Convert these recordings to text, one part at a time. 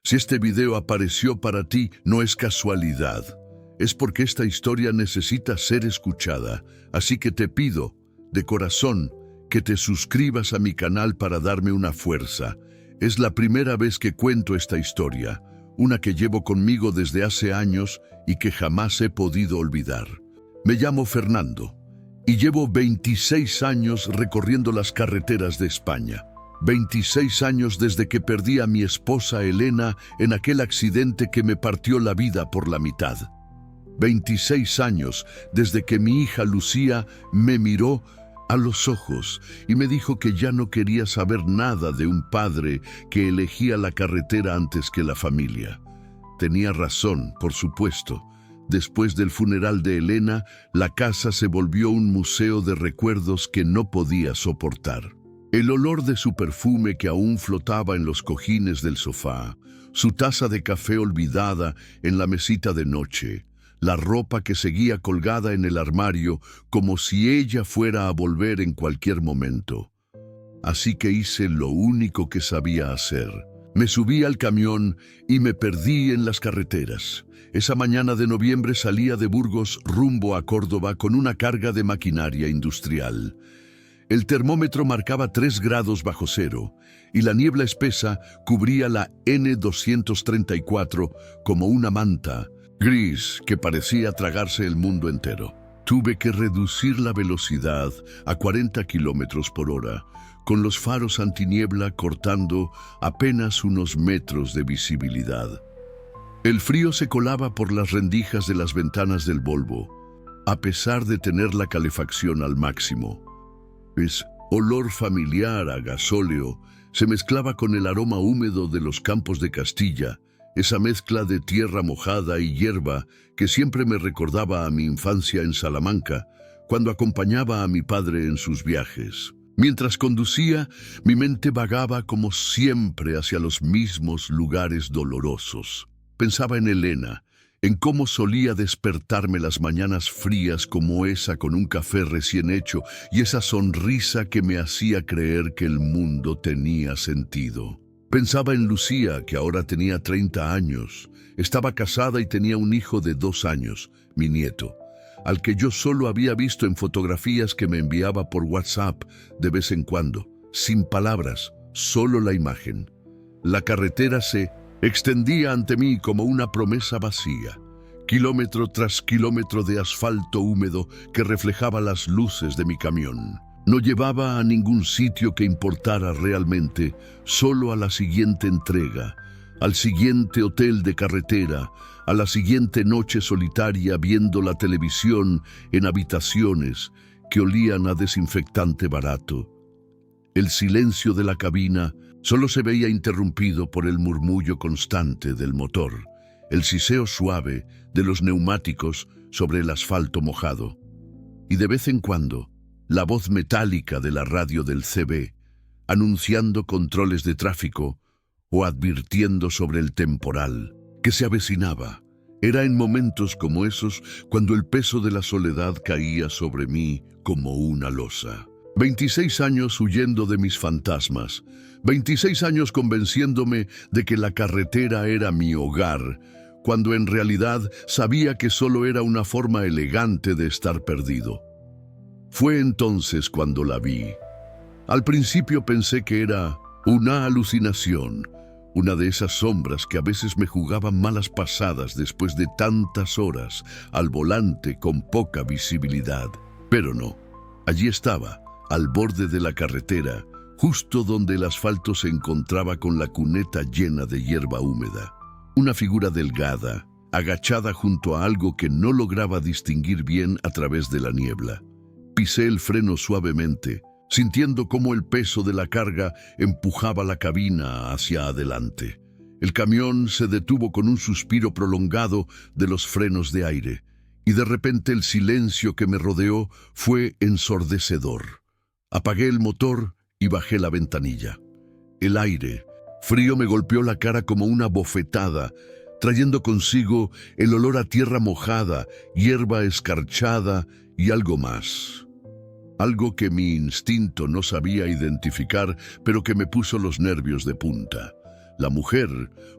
Si este video apareció para ti, no es casualidad. Es porque esta historia necesita ser escuchada. Así que te pido, de corazón, que te suscribas a mi canal para darme una fuerza. Es la primera vez que cuento esta historia, una que llevo conmigo desde hace años y que jamás he podido olvidar. Me llamo Fernando y llevo 26 años recorriendo las carreteras de España. 26 años desde que perdí a mi esposa Elena en aquel accidente que me partió la vida por la mitad. 26 años desde que mi hija Lucía me miró a los ojos y me dijo que ya no quería saber nada de un padre que elegía la carretera antes que la familia. Tenía razón, por supuesto. Después del funeral de Elena, la casa se volvió un museo de recuerdos que no podía soportar. El olor de su perfume que aún flotaba en los cojines del sofá, su taza de café olvidada en la mesita de noche, la ropa que seguía colgada en el armario como si ella fuera a volver en cualquier momento. Así que hice lo único que sabía hacer. Me subí al camión y me perdí en las carreteras. Esa mañana de noviembre salía de Burgos rumbo a Córdoba con una carga de maquinaria industrial. El termómetro marcaba 3 grados bajo cero y la niebla espesa cubría la N234 como una manta gris que parecía tragarse el mundo entero. Tuve que reducir la velocidad a 40 kilómetros por hora, con los faros antiniebla cortando apenas unos metros de visibilidad. El frío se colaba por las rendijas de las ventanas del Volvo, a pesar de tener la calefacción al máximo. Es olor familiar a gasóleo se mezclaba con el aroma húmedo de los campos de Castilla, esa mezcla de tierra mojada y hierba que siempre me recordaba a mi infancia en Salamanca, cuando acompañaba a mi padre en sus viajes. Mientras conducía, mi mente vagaba como siempre hacia los mismos lugares dolorosos. Pensaba en Elena, en cómo solía despertarme las mañanas frías como esa con un café recién hecho y esa sonrisa que me hacía creer que el mundo tenía sentido. Pensaba en Lucía, que ahora tenía 30 años. Estaba casada y tenía un hijo de 2 años, mi nieto, al que yo solo había visto en fotografías que me enviaba por WhatsApp de vez en cuando, sin palabras, solo la imagen. La carretera se extendía ante mí como una promesa vacía, kilómetro tras kilómetro de asfalto húmedo que reflejaba las luces de mi camión. No llevaba a ningún sitio que importara realmente, solo a la siguiente entrega, al siguiente hotel de carretera, a la siguiente noche solitaria viendo la televisión en habitaciones que olían a desinfectante barato. El silencio de la cabina solo se veía interrumpido por el murmullo constante del motor, el siseo suave de los neumáticos sobre el asfalto mojado, y de vez en cuando la voz metálica de la radio del CB, anunciando controles de tráfico o advirtiendo sobre el temporal que se avecinaba. Era en momentos como esos cuando el peso de la soledad caía sobre mí como una losa. 26 años huyendo de mis fantasmas, 26 años convenciéndome de que la carretera era mi hogar, cuando en realidad sabía que solo era una forma elegante de estar perdido. Fue entonces cuando la vi. Al principio pensé que era una alucinación, una de esas sombras que a veces me jugaban malas pasadas después de tantas horas al volante con poca visibilidad. Pero no, allí estaba, al borde de la carretera, justo donde el asfalto se encontraba con la cuneta llena de hierba húmeda. Una figura delgada, agachada junto a algo que no lograba distinguir bien a través de la niebla. Pisé el freno suavemente, sintiendo cómo el peso de la carga empujaba la cabina hacia adelante. El camión se detuvo con un suspiro prolongado de los frenos de aire, y de repente el silencio que me rodeó fue ensordecedor. Apagué el motor y bajé la ventanilla. El aire frío me golpeó la cara como una bofetada, trayendo consigo el olor a tierra mojada, hierba escarchada y algo más. Algo que mi instinto no sabía identificar, pero que me puso los nervios de punta. La mujer,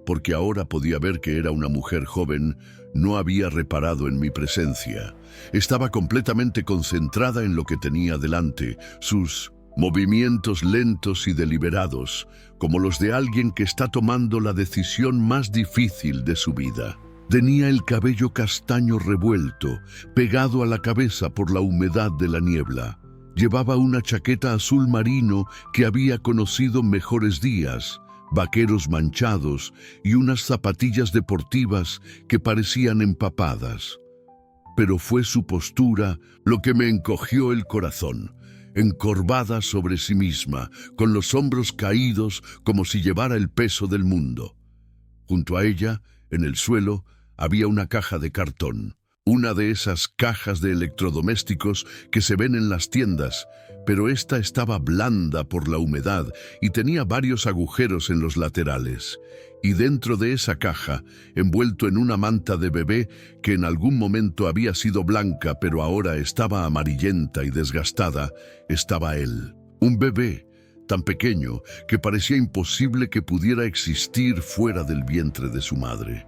porque ahora podía ver que era una mujer joven, no había reparado en mi presencia. Estaba completamente concentrada en lo que tenía delante, sus movimientos lentos y deliberados, como los de alguien que está tomando la decisión más difícil de su vida. Tenía el cabello castaño revuelto, pegado a la cabeza por la humedad de la niebla. Llevaba una chaqueta azul marino que había conocido mejores días, vaqueros manchados y unas zapatillas deportivas que parecían empapadas. Pero fue su postura lo que me encogió el corazón, encorvada sobre sí misma, con los hombros caídos como si llevara el peso del mundo. Junto a ella, en el suelo, había una caja de cartón, una de esas cajas de electrodomésticos que se ven en las tiendas, pero esta estaba blanda por la humedad y tenía varios agujeros en los laterales. Y dentro de esa caja, envuelto en una manta de bebé que en algún momento había sido blanca pero ahora estaba amarillenta y desgastada, estaba él, un bebé tan pequeño que parecía imposible que pudiera existir fuera del vientre de su madre.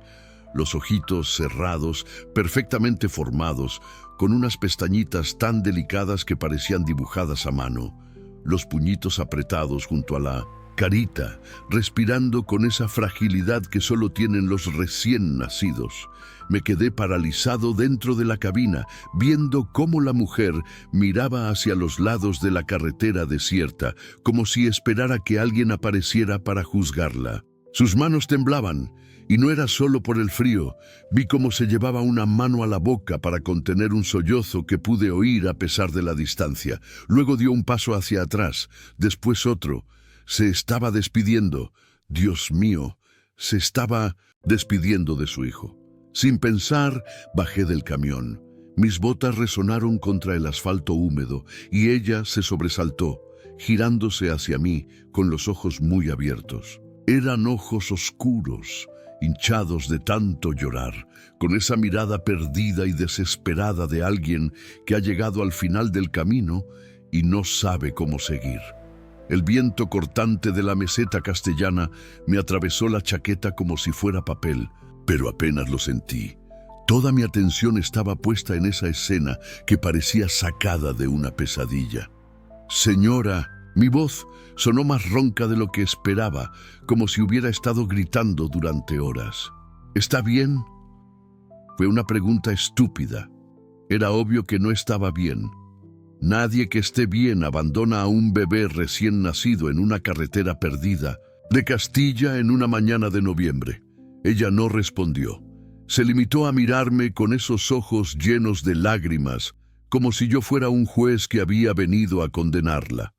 Los ojitos cerrados, perfectamente formados, con unas pestañitas tan delicadas que parecían dibujadas a mano. Los puñitos apretados junto a la carita, respirando con esa fragilidad que solo tienen los recién nacidos. Me quedé paralizado dentro de la cabina, viendo cómo la mujer miraba hacia los lados de la carretera desierta, como si esperara que alguien apareciera para juzgarla. Sus manos temblaban, y no era solo por el frío. Vi cómo se llevaba una mano a la boca para contener un sollozo que pude oír a pesar de la distancia. Luego dio un paso hacia atrás, después otro. Se estaba despidiendo. Dios mío, se estaba despidiendo de su hijo. Sin pensar, bajé del camión. Mis botas resonaron contra el asfalto húmedo y ella se sobresaltó, girándose hacia mí con los ojos muy abiertos. Eran ojos oscuros, hinchados de tanto llorar, con esa mirada perdida y desesperada de alguien que ha llegado al final del camino y no sabe cómo seguir. El viento cortante de la meseta castellana me atravesó la chaqueta como si fuera papel, pero apenas lo sentí. Toda mi atención estaba puesta en esa escena que parecía sacada de una pesadilla. Señora, mi voz sonó más ronca de lo que esperaba, como si hubiera estado gritando durante horas. ¿Está bien? Fue una pregunta estúpida. Era obvio que no estaba bien. Nadie que esté bien abandona a un bebé recién nacido en una carretera perdida de Castilla en una mañana de noviembre. Ella no respondió. Se limitó a mirarme con esos ojos llenos de lágrimas, como si yo fuera un juez que había venido a condenarla.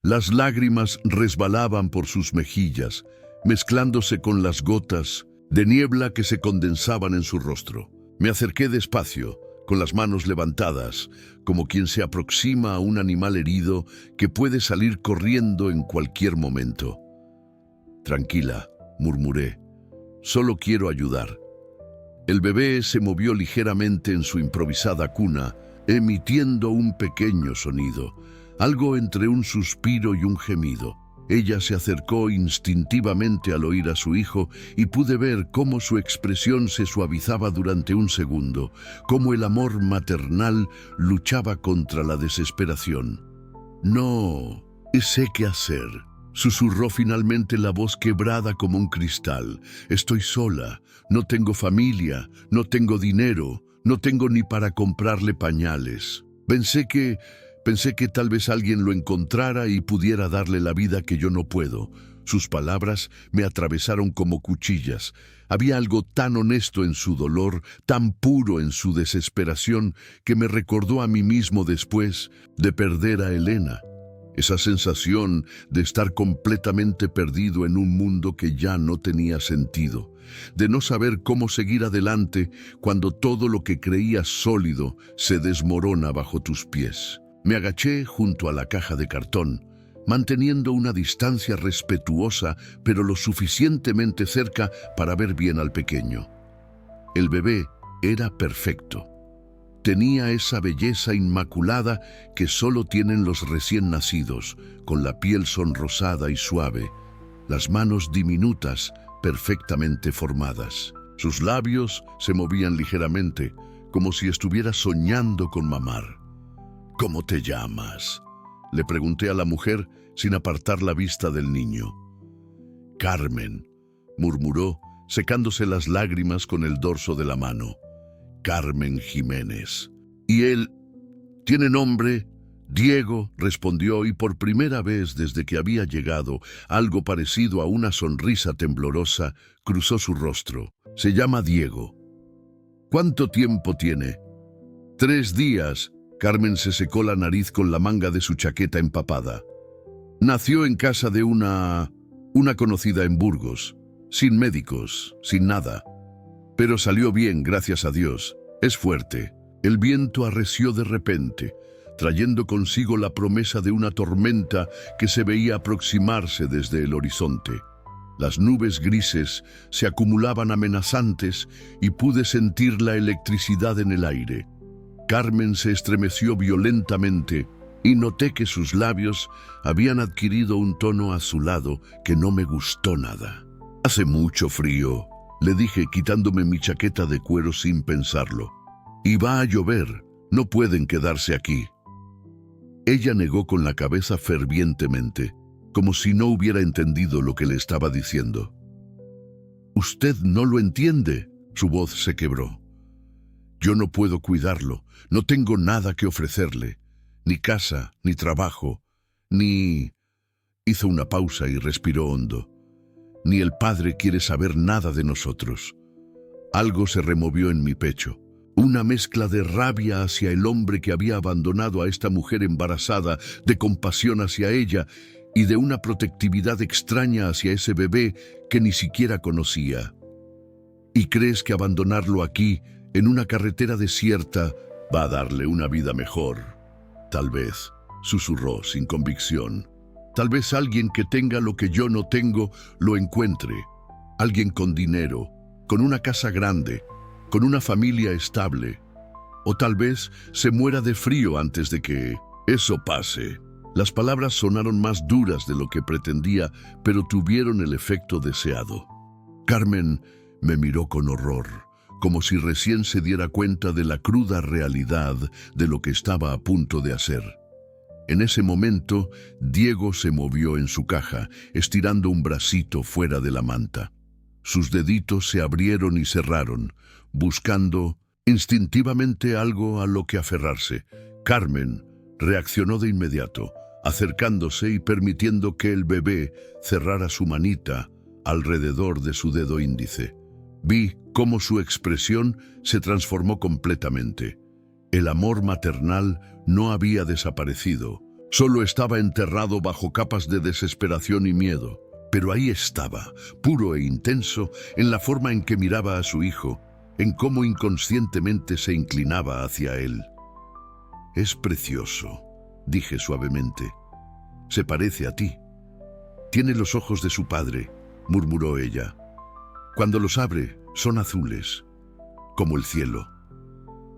Las lágrimas resbalaban por sus mejillas, mezclándose con las gotas de niebla que se condensaban en su rostro. Me acerqué despacio, con las manos levantadas, como quien se aproxima a un animal herido que puede salir corriendo en cualquier momento. Tranquila, murmuré. Solo quiero ayudar. El bebé se movió ligeramente en su improvisada cuna, emitiendo un pequeño sonido, algo entre un suspiro y un gemido. Ella se acercó instintivamente al oír a su hijo y pude ver cómo su expresión se suavizaba durante un segundo, cómo el amor maternal luchaba contra la desesperación. No, sé qué hacer. Susurró finalmente la voz quebrada como un cristal. Estoy sola, no tengo familia, no tengo dinero, no tengo ni para comprarle pañales. Pensé que tal vez alguien lo encontrara y pudiera darle la vida que yo no puedo. Sus palabras me atravesaron como cuchillas. Había algo tan honesto en su dolor, tan puro en su desesperación, que me recordó a mí mismo después de perder a Elena. Esa sensación de estar completamente perdido en un mundo que ya no tenía sentido, de no saber cómo seguir adelante cuando todo lo que creías sólido se desmorona bajo tus pies. Me agaché junto a la caja de cartón, manteniendo una distancia respetuosa, pero lo suficientemente cerca para ver bien al pequeño. El bebé era perfecto. Tenía esa belleza inmaculada que solo tienen los recién nacidos, con la piel sonrosada y suave, las manos diminutas, perfectamente formadas. Sus labios se movían ligeramente, como si estuviera soñando con mamar. ¿Cómo te llamas?, le pregunté a la mujer sin apartar la vista del niño. Carmen, murmuró, secándose las lágrimas con el dorso de la mano. Carmen Jiménez. ¿Y él tiene nombre? Diego, respondió, y por primera vez desde que había llegado, algo parecido a una sonrisa temblorosa cruzó su rostro. Se llama Diego. ¿Cuánto tiempo tiene? 3 días. Carmen se secó la nariz con la manga de su chaqueta empapada. Nació en casa de una conocida en Burgos, sin médicos, sin nada. Pero salió bien, gracias a Dios. Es fuerte. El viento arreció de repente, trayendo consigo la promesa de una tormenta que se veía aproximarse desde el horizonte. Las nubes grises se acumulaban amenazantes y pude sentir la electricidad en el aire. Carmen se estremeció violentamente y noté que sus labios habían adquirido un tono azulado que no me gustó nada. «Hace mucho frío», le dije quitándome mi chaqueta de cuero sin pensarlo. «Y va a llover, no pueden quedarse aquí». Ella negó con la cabeza fervientemente, como si no hubiera entendido lo que le estaba diciendo. «Usted no lo entiende», su voz se quebró. «Yo no puedo cuidarlo, no tengo nada que ofrecerle, ni casa, ni trabajo, ni...» Hizo una pausa y respiró hondo. «Ni el padre quiere saber nada de nosotros». Algo se removió en mi pecho. Una mezcla de rabia hacia el hombre que había abandonado a esta mujer embarazada, de compasión hacia ella y de una protectividad extraña hacia ese bebé que ni siquiera conocía. ¿Y crees que abandonarlo aquí, en una carretera desierta, va a darle una vida mejor? Tal vez, susurró sin convicción. Tal vez alguien que tenga lo que yo no tengo lo encuentre. Alguien con dinero, con una casa grande, con una familia estable. O tal vez se muera de frío antes de que eso pase. Las palabras sonaron más duras de lo que pretendía, pero tuvieron el efecto deseado. Carmen me miró con horror, como si recién se diera cuenta de la cruda realidad de lo que estaba a punto de hacer. En ese momento, Diego se movió en su caja, estirando un bracito fuera de la manta. Sus deditos se abrieron y cerraron, buscando instintivamente algo a lo que aferrarse. Carmen reaccionó de inmediato, acercándose y permitiendo que el bebé cerrara su manita alrededor de su dedo índice. Vi cómo su expresión se transformó completamente. El amor maternal no había desaparecido, solo estaba enterrado bajo capas de desesperación y miedo. Pero ahí estaba, puro e intenso, en la forma en que miraba a su hijo, en cómo inconscientemente se inclinaba hacia él. «Es precioso», dije suavemente. «Se parece a ti». «Tiene los ojos de su padre», murmuró ella. «Cuando los abre, son azules, como el cielo».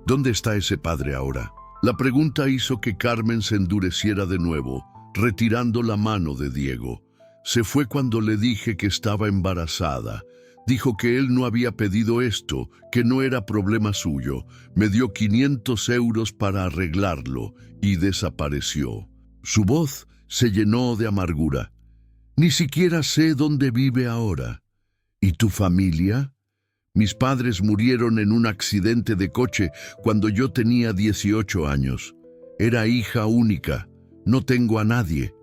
«¿Dónde está ese padre ahora?». La pregunta hizo que Carmen se endureciera de nuevo, retirando la mano de Diego. Se fue cuando le dije que estaba embarazada. Dijo que él no había pedido esto, que no era problema suyo. Me dio 500 euros para arreglarlo y desapareció. Su voz se llenó de amargura. «Ni siquiera sé dónde vive ahora». «¿Y tu familia?». «Mis padres murieron en un accidente de coche cuando yo tenía 18 años. Era hija única. No tengo a nadie».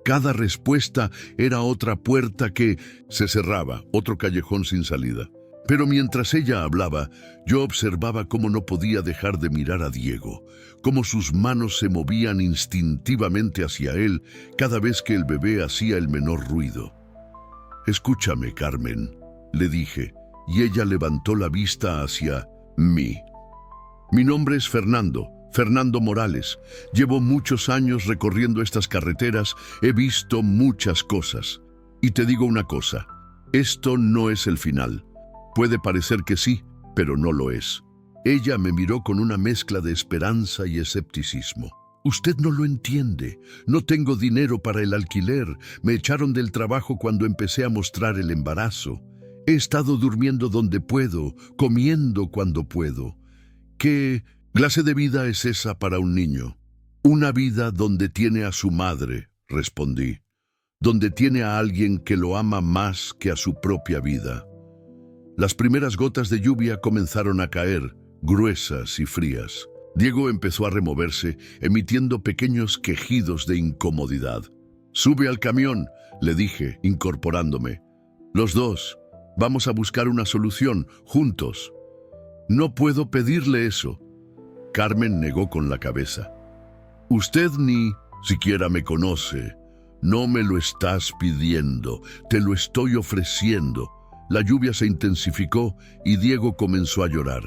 Cada respuesta era otra puerta que se cerraba, otro callejón sin salida. Pero mientras ella hablaba, yo observaba cómo no podía dejar de mirar a Diego, cómo sus manos se movían instintivamente hacia él cada vez que el bebé hacía el menor ruido. «Escúchame, Carmen», le dije, y ella levantó la vista hacia mí. «Mi nombre es Fernando Morales. Llevo muchos años recorriendo estas carreteras, he visto muchas cosas. Y te digo una cosa, esto no es el final. Puede parecer que sí, pero no lo es». Ella me miró con una mezcla de esperanza y escepticismo. Usted no lo entiende. No tengo dinero para el alquiler. Me echaron del trabajo cuando empecé a mostrar el embarazo. He estado durmiendo donde puedo, comiendo cuando puedo. ¿Qué clase de vida es esa para un niño? Una vida donde tiene a su madre, respondí, donde tiene a alguien que lo ama más que a su propia vida. Las primeras gotas de lluvia comenzaron a caer, gruesas y frías. Diego empezó a removerse, emitiendo pequeños quejidos de incomodidad. «Sube al camión», le dije, incorporándome. «Los dos. Vamos a buscar una solución, juntos». «No puedo pedirle eso». Carmen negó con la cabeza. «Usted ni siquiera me conoce. No me lo estás pidiendo, te lo estoy ofreciendo». La lluvia se intensificó y Diego comenzó a llorar.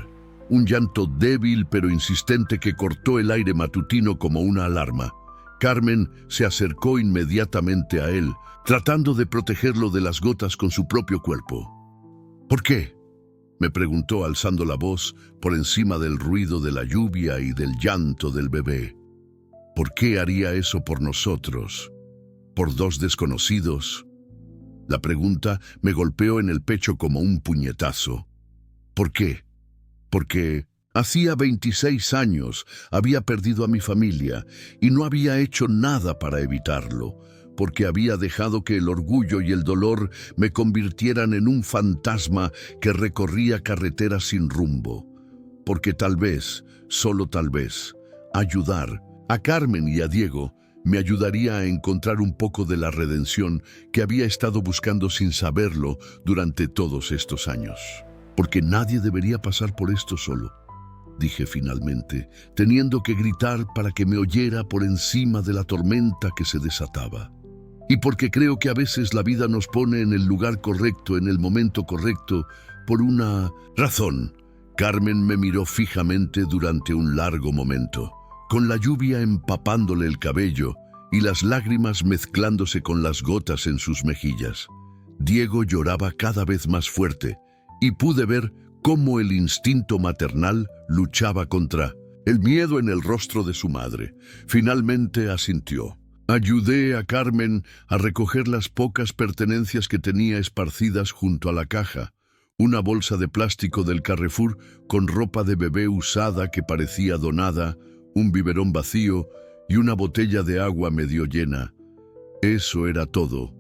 Un llanto débil pero insistente que cortó el aire matutino como una alarma. Carmen se acercó inmediatamente a él, tratando de protegerlo de las gotas con su propio cuerpo. «¿Por qué?», me preguntó alzando la voz por encima del ruido de la lluvia y del llanto del bebé. «¿Por qué haría eso por nosotros? ¿Por dos desconocidos?». La pregunta me golpeó en el pecho como un puñetazo. «¿Por qué?». Porque hacía 26 años había perdido a mi familia y no había hecho nada para evitarlo, porque había dejado que el orgullo y el dolor me convirtieran en un fantasma que recorría carreteras sin rumbo. Porque tal vez, solo tal vez, ayudar a Carmen y a Diego me ayudaría a encontrar un poco de la redención que había estado buscando sin saberlo durante todos estos años. Porque nadie debería pasar por esto solo, dije finalmente, teniendo que gritar para que me oyera por encima de la tormenta que se desataba. Y porque creo que a veces la vida nos pone en el lugar correcto, en el momento correcto, por una razón. Carmen me miró fijamente durante un largo momento, con la lluvia empapándole el cabello y las lágrimas mezclándose con las gotas en sus mejillas. Diego lloraba cada vez más fuerte, y pude ver cómo el instinto maternal luchaba contra el miedo en el rostro de su madre. Finalmente asintió. Ayudé a Carmen a recoger las pocas pertenencias que tenía esparcidas junto a la caja. Una bolsa de plástico del Carrefour con ropa de bebé usada que parecía donada, un biberón vacío y una botella de agua medio llena. Eso era todo,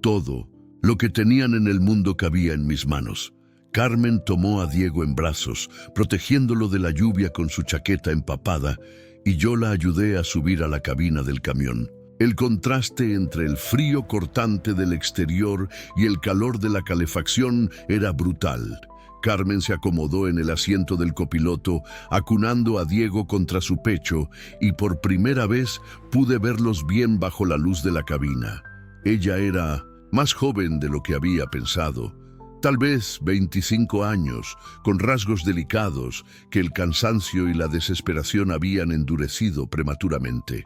todo lo que tenían en el mundo cabía en mis manos. Carmen tomó a Diego en brazos, protegiéndolo de la lluvia con su chaqueta empapada, y yo la ayudé a subir a la cabina del camión. El contraste entre el frío cortante del exterior y el calor de la calefacción era brutal. Carmen se acomodó en el asiento del copiloto, acunando a Diego contra su pecho, y por primera vez pude verlos bien bajo la luz de la cabina. Ella era más joven de lo que había pensado. Tal vez 25 años, con rasgos delicados que el cansancio y la desesperación habían endurecido prematuramente.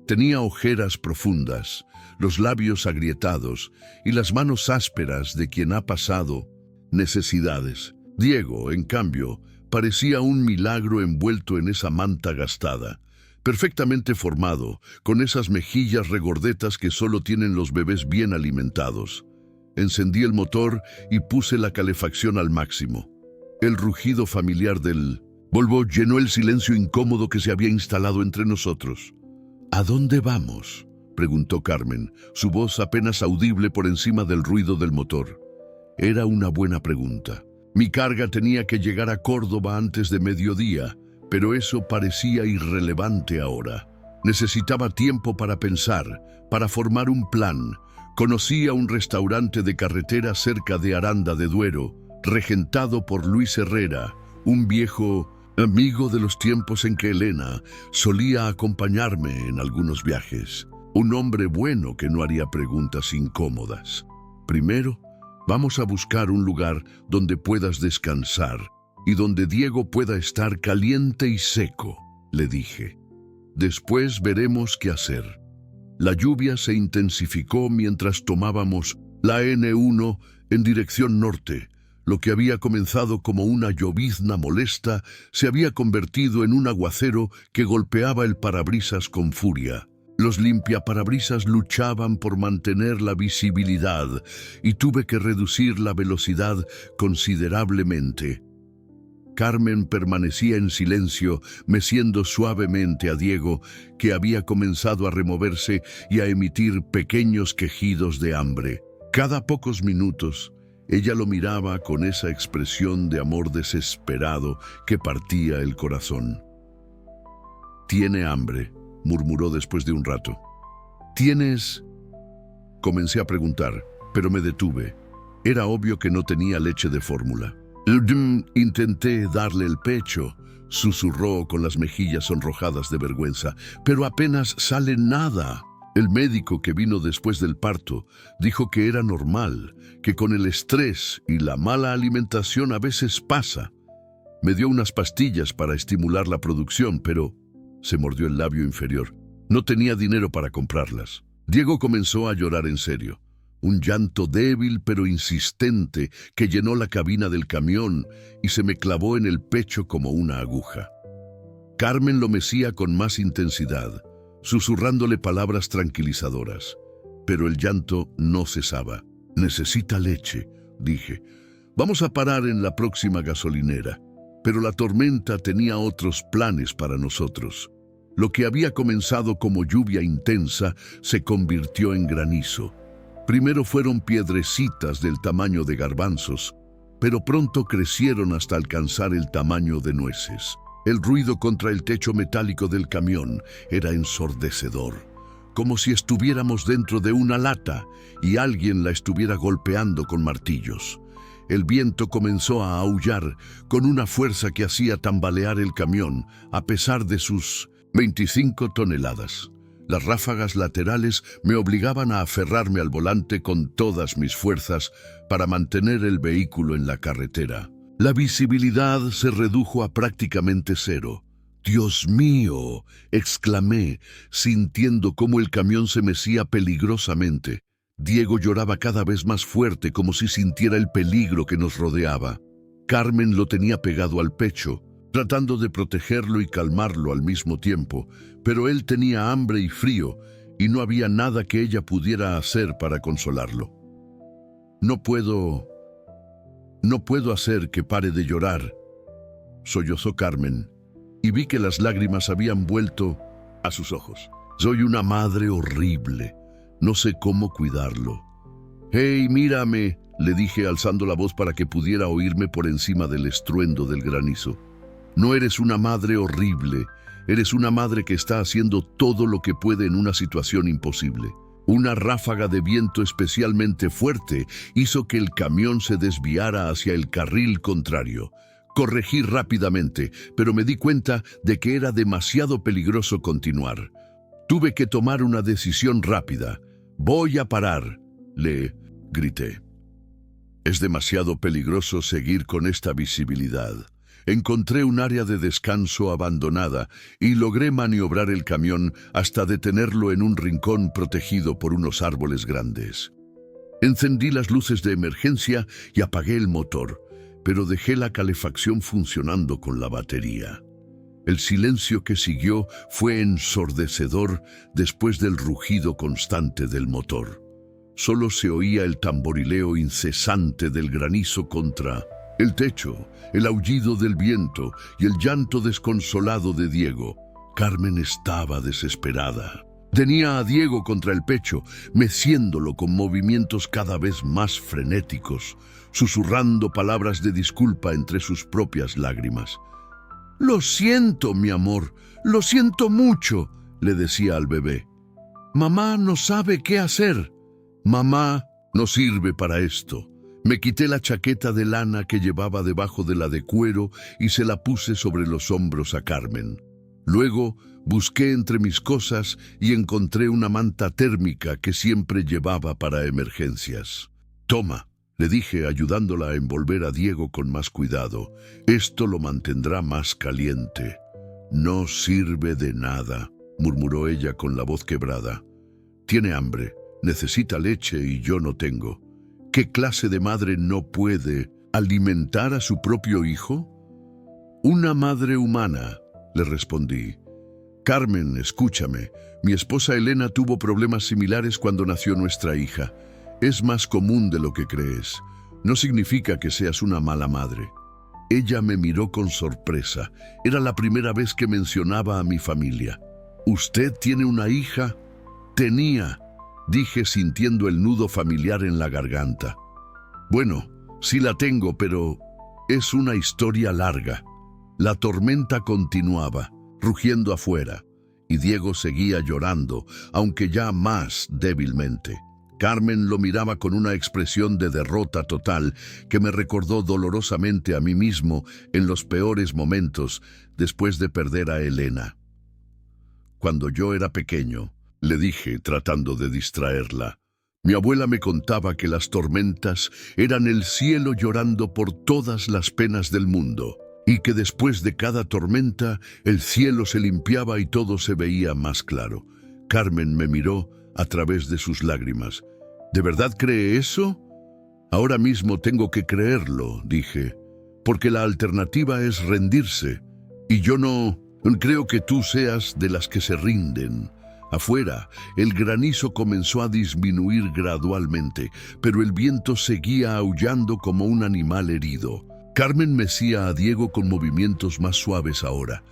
Tenía ojeras profundas, los labios agrietados y las manos ásperas de quien ha pasado necesidades. Diego, en cambio, parecía un milagro envuelto en esa manta gastada, perfectamente formado, con esas mejillas regordetas que solo tienen los bebés bien alimentados. Encendí el motor y puse la calefacción al máximo. El rugido familiar del Volvo llenó el silencio incómodo que se había instalado entre nosotros. «¿A dónde vamos?», preguntó Carmen, su voz apenas audible por encima del ruido del motor. Era una buena pregunta. Mi carga tenía que llegar a Córdoba antes de mediodía, pero eso parecía irrelevante ahora. Necesitaba tiempo para pensar, para formar un plan. Conocía un restaurante de carretera cerca de Aranda de Duero, regentado por Luis Herrera, un viejo amigo de los tiempos en que Elena solía acompañarme en algunos viajes. Un hombre bueno que no haría preguntas incómodas. Primero, vamos a buscar un lugar donde puedas descansar y donde Diego pueda estar caliente y seco, le dije. Después veremos qué hacer. La lluvia se intensificó mientras tomábamos la N1 en dirección norte. Lo que había comenzado como una llovizna molesta se había convertido en un aguacero que golpeaba el parabrisas con furia. Los limpiaparabrisas luchaban por mantener la visibilidad y tuve que reducir la velocidad considerablemente. Carmen permanecía en silencio, meciendo suavemente a Diego, que había comenzado a removerse y a emitir pequeños quejidos de hambre. Cada pocos minutos, ella lo miraba con esa expresión de amor desesperado que partía el corazón. «Tiene hambre», murmuró después de un rato. «¿Tienes...?» Comencé a preguntar, pero me detuve. Era obvio que no tenía leche de fórmula. Intenté darle el pecho, susurró con las mejillas sonrojadas de vergüenza, pero apenas sale nada. El médico que vino después del parto dijo que era normal, que con el estrés y la mala alimentación a veces pasa. Me dio unas pastillas para estimular la producción, pero se mordió el labio inferior. No tenía dinero para comprarlas. Diego comenzó a llorar en serio. Un llanto débil pero insistente que llenó la cabina del camión y se me clavó en el pecho como una aguja. Carmen lo mecía con más intensidad, susurrándole palabras tranquilizadoras. Pero el llanto no cesaba. «Necesita leche», dije. «Vamos a parar en la próxima gasolinera». Pero la tormenta tenía otros planes para nosotros. Lo que había comenzado como lluvia intensa se convirtió en granizo. Primero fueron piedrecitas del tamaño de garbanzos, pero pronto crecieron hasta alcanzar el tamaño de nueces. El ruido contra el techo metálico del camión era ensordecedor, como si estuviéramos dentro de una lata y alguien la estuviera golpeando con martillos. El viento comenzó a aullar con una fuerza que hacía tambalear el camión, a pesar de sus 25 toneladas. Las ráfagas laterales me obligaban a aferrarme al volante con todas mis fuerzas para mantener el vehículo en la carretera. La visibilidad se redujo a prácticamente cero. «¡Dios mío!», exclamé, sintiendo cómo el camión se mecía peligrosamente. Diego lloraba cada vez más fuerte, como si sintiera el peligro que nos rodeaba. Carmen lo tenía pegado al pecho, tratando de protegerlo y calmarlo al mismo tiempo, pero él tenía hambre y frío, y no había nada que ella pudiera hacer para consolarlo. No puedo hacer que pare de llorar», sollozó Carmen, y vi que las lágrimas habían vuelto a sus ojos. «Soy una madre horrible. No sé cómo cuidarlo». «¡Hey, mírame!», le dije alzando la voz para que pudiera oírme por encima del estruendo del granizo. «No eres una madre horrible, eres una madre que está haciendo todo lo que puede en una situación imposible». Una ráfaga de viento especialmente fuerte hizo que el camión se desviara hacia el carril contrario. Corregí rápidamente, pero me di cuenta de que era demasiado peligroso continuar. Tuve que tomar una decisión rápida. «Voy a parar», le grité. «Es demasiado peligroso seguir con esta visibilidad». Encontré un área de descanso abandonada y logré maniobrar el camión hasta detenerlo en un rincón protegido por unos árboles grandes. Encendí las luces de emergencia y apagué el motor, pero dejé la calefacción funcionando con la batería. El silencio que siguió fue ensordecedor después del rugido constante del motor. Solo se oía el tamborileo incesante del granizo contra el techo, el aullido del viento y el llanto desconsolado de Diego. Carmen estaba desesperada. Tenía a Diego contra el pecho, meciéndolo con movimientos cada vez más frenéticos, susurrando palabras de disculpa entre sus propias lágrimas. «Lo siento, mi amor, lo siento mucho», le decía al bebé. «Mamá no sabe qué hacer. Mamá no sirve para esto». Me quité la chaqueta de lana que llevaba debajo de la de cuero y se la puse sobre los hombros a Carmen. Luego busqué entre mis cosas y encontré una manta térmica que siempre llevaba para emergencias. «Toma», le dije ayudándola a envolver a Diego con más cuidado. «Esto lo mantendrá más caliente». «No sirve de nada», murmuró ella con la voz quebrada. «Tiene hambre, necesita leche y yo no tengo». ¿Qué clase de madre no puede ¿Alimentar a su propio hijo? Una madre humana, le respondí. Carmen, escúchame. Mi esposa Elena tuvo problemas similares cuando nació nuestra hija. Es más común de lo que crees. No significa que seas una mala madre. Ella me miró con sorpresa. Era la primera vez que mencionaba a mi familia. ¿Usted tiene una hija? Tenía, dije sintiendo el nudo familiar en la garganta. Bueno, sí la tengo, pero es una historia larga. La tormenta continuaba, rugiendo afuera, y Diego seguía llorando, aunque ya más débilmente. Carmen lo miraba con una expresión de derrota total que me recordó dolorosamente a mí mismo en los peores momentos después de perder a Elena. Cuando yo era pequeño, le dije tratando de distraerla, mi abuela me contaba que las tormentas eran el cielo llorando por todas las penas del mundo, y que después de cada tormenta el cielo se limpiaba y todo se veía más claro. Carmen me miró a través de sus lágrimas. ¿De verdad cree eso? Ahora mismo tengo que creerlo, dije, porque la alternativa es rendirse, y yo no creo que tú seas de las que se rinden. Afuera, el granizo comenzó a disminuir gradualmente, pero el viento seguía aullando como un animal herido. Carmen mecía a Diego con movimientos más suaves ahora,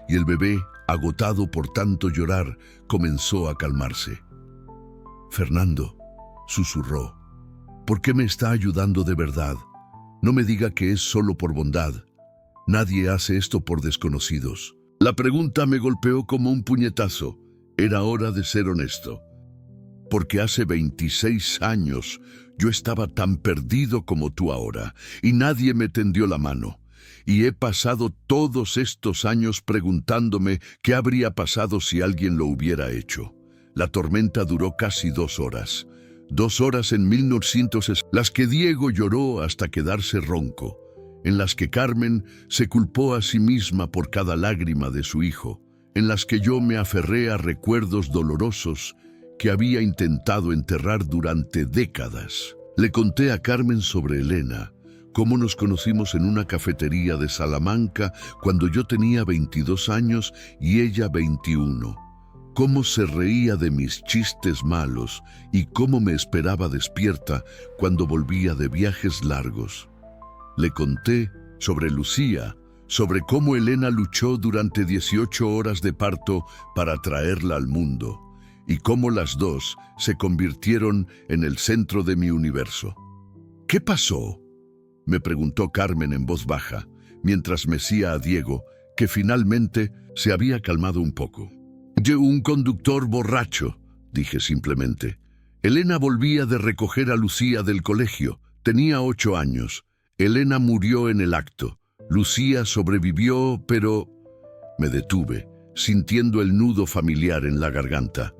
y el bebé, agotado por tanto llorar, comenzó a calmarse. Fernando, susurró, ¿por qué me está ayudando de verdad? No me diga que es solo por bondad. Nadie hace esto por desconocidos. La pregunta me golpeó como un puñetazo. Era hora de ser honesto. Porque hace 26 años yo estaba tan perdido como tú ahora, y nadie me tendió la mano. Y he pasado todos estos años preguntándome qué habría pasado si alguien lo hubiera hecho. La tormenta duró casi 2 horas. 2 horas en 1900, las que Diego lloró hasta quedarse ronco, en las que Carmen se culpó a sí misma por cada lágrima de su hijo, en las que yo me aferré a recuerdos dolorosos que había intentado enterrar durante décadas. Le conté a Carmen sobre Elena, cómo nos conocimos en una cafetería de Salamanca cuando yo tenía 22 años y ella 21. Cómo se reía de mis chistes malos y cómo me esperaba despierta cuando volvía de viajes largos. Le conté sobre Lucía, sobre cómo Elena luchó durante 18 horas de parto para traerla al mundo, y cómo las dos se convirtieron en el centro de mi universo. ¿Qué pasó?, me preguntó Carmen en voz baja, mientras mecía a Diego, que finalmente se había calmado un poco. Un conductor borracho, dije simplemente. Elena volvía de recoger a Lucía del colegio. Tenía 8 años. Elena murió en el acto. Lucía sobrevivió, pero... Me detuve, sintiendo el nudo familiar en la garganta.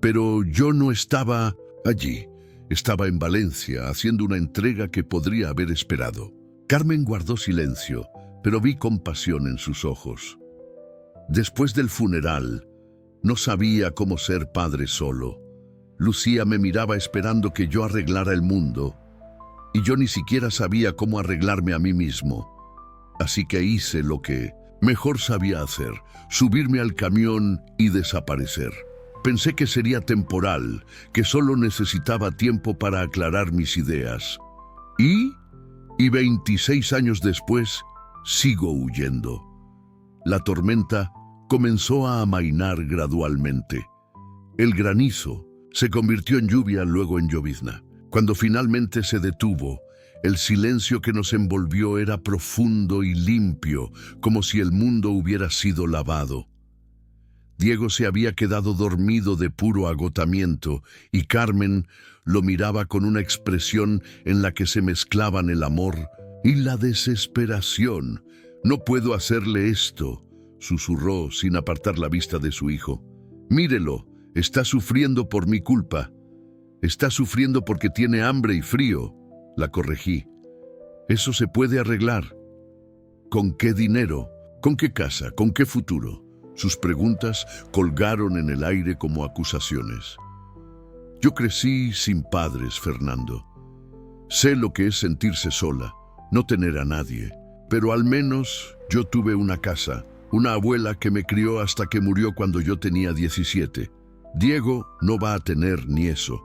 Pero yo no estaba allí. Estaba en Valencia, haciendo una entrega que podría haber esperado. Carmen guardó silencio, pero vi compasión en sus ojos. Después del funeral, no sabía cómo ser padre solo. Lucía me miraba esperando que yo arreglara el mundo, y yo ni siquiera sabía cómo arreglarme a mí mismo. Así que hice lo que mejor sabía hacer, subirme al camión y desaparecer. Pensé que sería temporal, que solo necesitaba tiempo para aclarar mis ideas. Y 26 años después, sigo huyendo. La tormenta comenzó a amainar gradualmente. El granizo se convirtió en lluvia, luego en llovizna. Cuando finalmente se detuvo, el silencio que nos envolvió era profundo y limpio, como si el mundo hubiera sido lavado. Diego se había quedado dormido de puro agotamiento y Carmen lo miraba con una expresión en la que se mezclaban el amor y la desesperación. «No puedo hacerle esto», susurró sin apartar la vista de su hijo. «Mírelo, está sufriendo por mi culpa. Está sufriendo porque tiene hambre y frío», la corregí. «Eso se puede arreglar». «¿Con qué dinero? ¿Con qué casa? ¿Con qué futuro?». Sus preguntas colgaron en el aire como acusaciones. Yo crecí sin padres, Fernando. Sé lo que es sentirse sola, no tener a nadie. Pero al menos yo tuve una casa, una abuela que me crió hasta que murió cuando yo tenía 17. Diego no va a tener ni eso.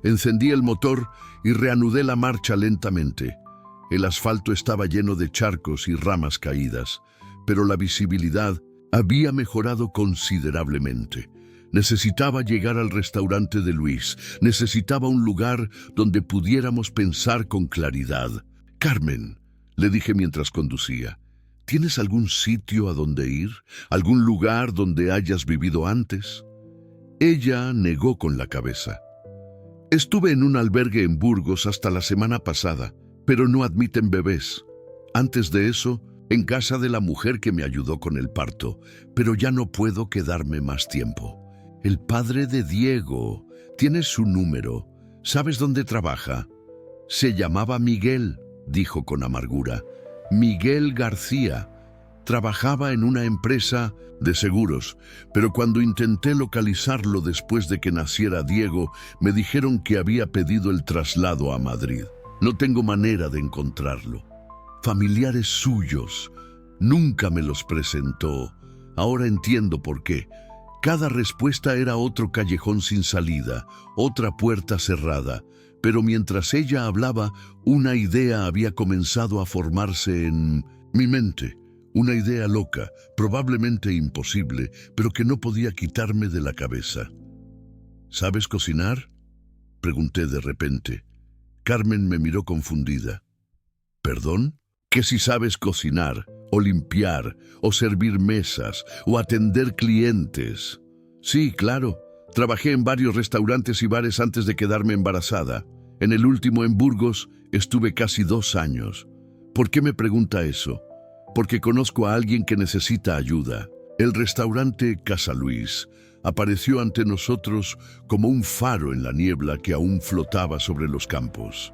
Encendí el motor y reanudé la marcha lentamente. El asfalto estaba lleno de charcos y ramas caídas, pero la visibilidad había mejorado considerablemente. Necesitaba llegar al restaurante de Luis. Necesitaba un lugar donde pudiéramos pensar con claridad. «Carmen», le dije mientras conducía, ¿tienes algún sitio a donde ir? ¿Algún lugar donde hayas vivido antes? Ella negó con la cabeza. Estuve en un albergue en Burgos hasta la semana pasada, pero no admiten bebés. Antes de eso, en casa de la mujer que me ayudó con el parto, pero ya no puedo quedarme más tiempo. El padre de Diego, tienes su número. ¿Sabes dónde trabaja? Se llamaba Miguel, dijo con amargura. Miguel García. Trabajaba en una empresa de seguros, pero cuando intenté localizarlo después de que naciera Diego, me dijeron que había pedido el traslado a Madrid. No tengo manera de encontrarlo. Familiares suyos. Nunca me los presentó. Ahora entiendo por qué. Cada respuesta era otro callejón sin salida, otra puerta cerrada. Pero mientras ella hablaba, una idea había comenzado a formarse en mi mente. Una idea loca, probablemente imposible, pero que no podía quitarme de la cabeza. ¿Sabes cocinar?, pregunté de repente. Carmen me miró confundida. ¿Perdón? ¿Que si sabes cocinar, o limpiar, o servir mesas, o atender clientes? Sí, claro. Trabajé en varios restaurantes y bares antes de quedarme embarazada. En el último, en Burgos, estuve casi 2 años. ¿Por qué me pregunta eso? Porque conozco a alguien que necesita ayuda. El restaurante Casa Luis apareció ante nosotros como un faro en la niebla que aún flotaba sobre los campos.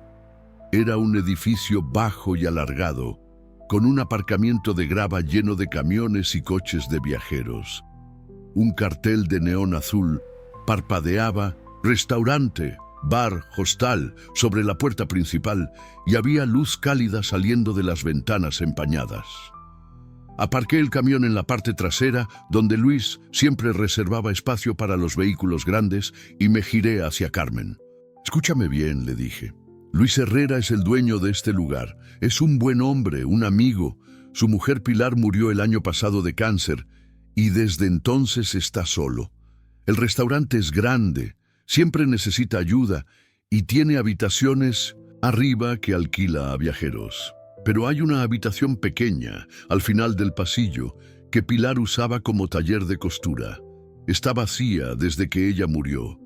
Era un edificio bajo y alargado, con un aparcamiento de grava lleno de camiones y coches de viajeros. Un cartel de neón azul parpadeaba: restaurante, bar, hostal, sobre la puerta principal, y había luz cálida saliendo de las ventanas empañadas. Aparqué el camión en la parte trasera, donde Luis siempre reservaba espacio para los vehículos grandes, y me giré hacia Carmen. «Escúchame bien», le dije. «Luis Herrera es el dueño de este lugar. Es un buen hombre, un amigo. Su mujer Pilar murió el año pasado de cáncer, y desde entonces está solo. El restaurante es grande, siempre necesita ayuda y tiene habitaciones arriba que alquila a viajeros. Pero hay una habitación pequeña, al final del pasillo, que Pilar usaba como taller de costura. Está vacía desde que ella murió».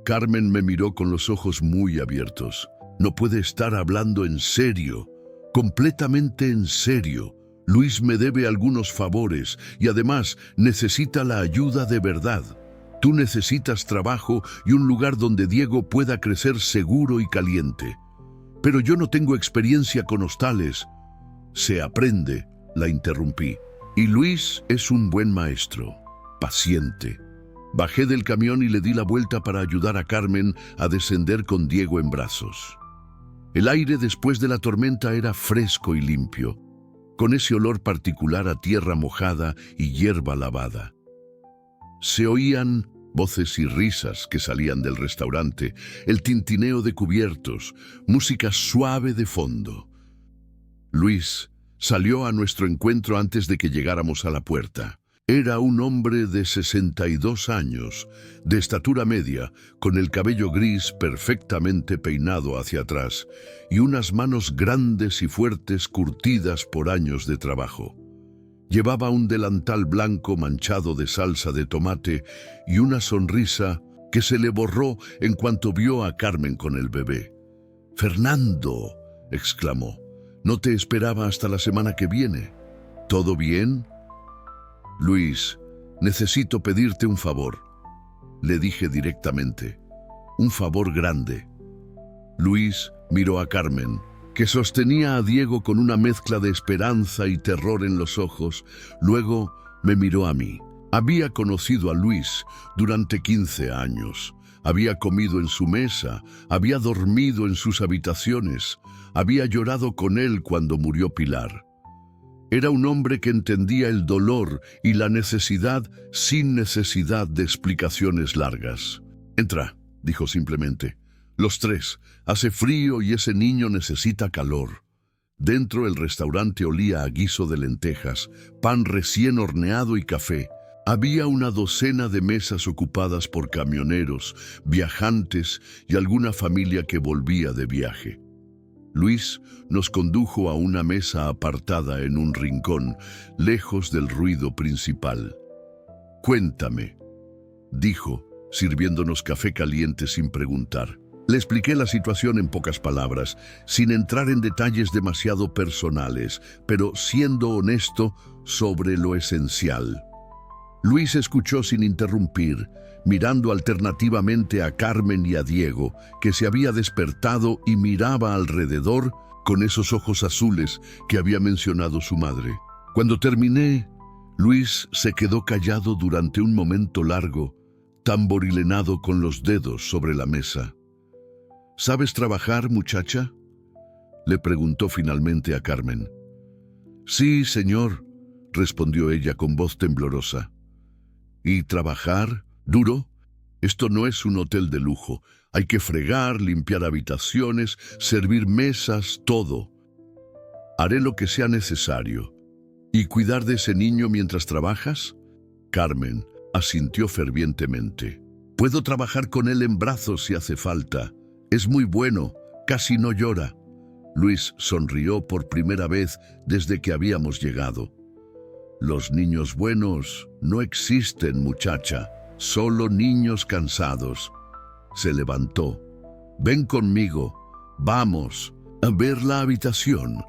Carmen me miró con los ojos muy abiertos. «No puede estar hablando en serio, completamente en serio. Luis me debe algunos favores y además necesita la ayuda de verdad. Tú necesitas trabajo y un lugar donde Diego pueda crecer seguro y caliente. Pero yo no tengo experiencia con hostales». «Se aprende», la interrumpí. «Y Luis es un buen maestro, paciente». Bajé del camión y le di la vuelta para ayudar a Carmen a descender con Diego en brazos. El aire después de la tormenta era fresco y limpio, con ese olor particular a tierra mojada y hierba lavada. Se oían voces y risas que salían del restaurante, el tintineo de cubiertos, música suave de fondo. Luis salió a nuestro encuentro antes de que llegáramos a la puerta. Era un hombre de 62 años, de estatura media, con el cabello gris perfectamente peinado hacia atrás y unas manos grandes y fuertes curtidas por años de trabajo. Llevaba un delantal blanco manchado de salsa de tomate y una sonrisa que se le borró en cuanto vio a Carmen con el bebé. «¡Fernando!», exclamó. «No te esperaba hasta la semana que viene. ¿Todo bien?» «Luis, necesito pedirte un favor», le dije directamente. «Un favor grande». Luis miró a Carmen, que sostenía a Diego con una mezcla de esperanza y terror en los ojos. Luego me miró a mí. Había conocido a Luis durante 15 años. Había comido en su mesa, había dormido en sus habitaciones, había llorado con él cuando murió Pilar. Era un hombre que entendía el dolor y la necesidad sin necesidad de explicaciones largas. «Entra», dijo simplemente. «Los tres. Hace frío y ese niño necesita calor». Dentro el restaurante olía a guiso de lentejas, pan recién horneado y café. Había una docena de mesas ocupadas por camioneros, viajantes y alguna familia que volvía de viaje. Luis nos condujo a una mesa apartada en un rincón, lejos del ruido principal. «Cuéntame», dijo, sirviéndonos café caliente sin preguntar. Le expliqué la situación en pocas palabras, sin entrar en detalles demasiado personales, pero siendo honesto sobre lo esencial. Luis escuchó sin interrumpir, mirando alternativamente a Carmen y a Diego, que se había despertado y miraba alrededor con esos ojos azules que había mencionado su madre. Cuando terminé, Luis se quedó callado durante un momento largo, tamborilenado con los dedos sobre la mesa. «¿Sabes trabajar, muchacha?», le preguntó finalmente a Carmen. «Sí, señor», respondió ella con voz temblorosa. «¿Y trabajar? ¿Duro? Esto no es un hotel de lujo. Hay que fregar, limpiar habitaciones, servir mesas, todo. Haré lo que sea necesario. ¿Y cuidar de ese niño mientras trabajas?». Carmen asintió fervientemente. «Puedo trabajar con él en brazos si hace falta. Es muy bueno, casi no llora». Luis sonrió por primera vez desde que habíamos llegado. «Los niños buenos no existen, muchacha, solo niños cansados». Se levantó. «Ven conmigo, vamos a ver la habitación».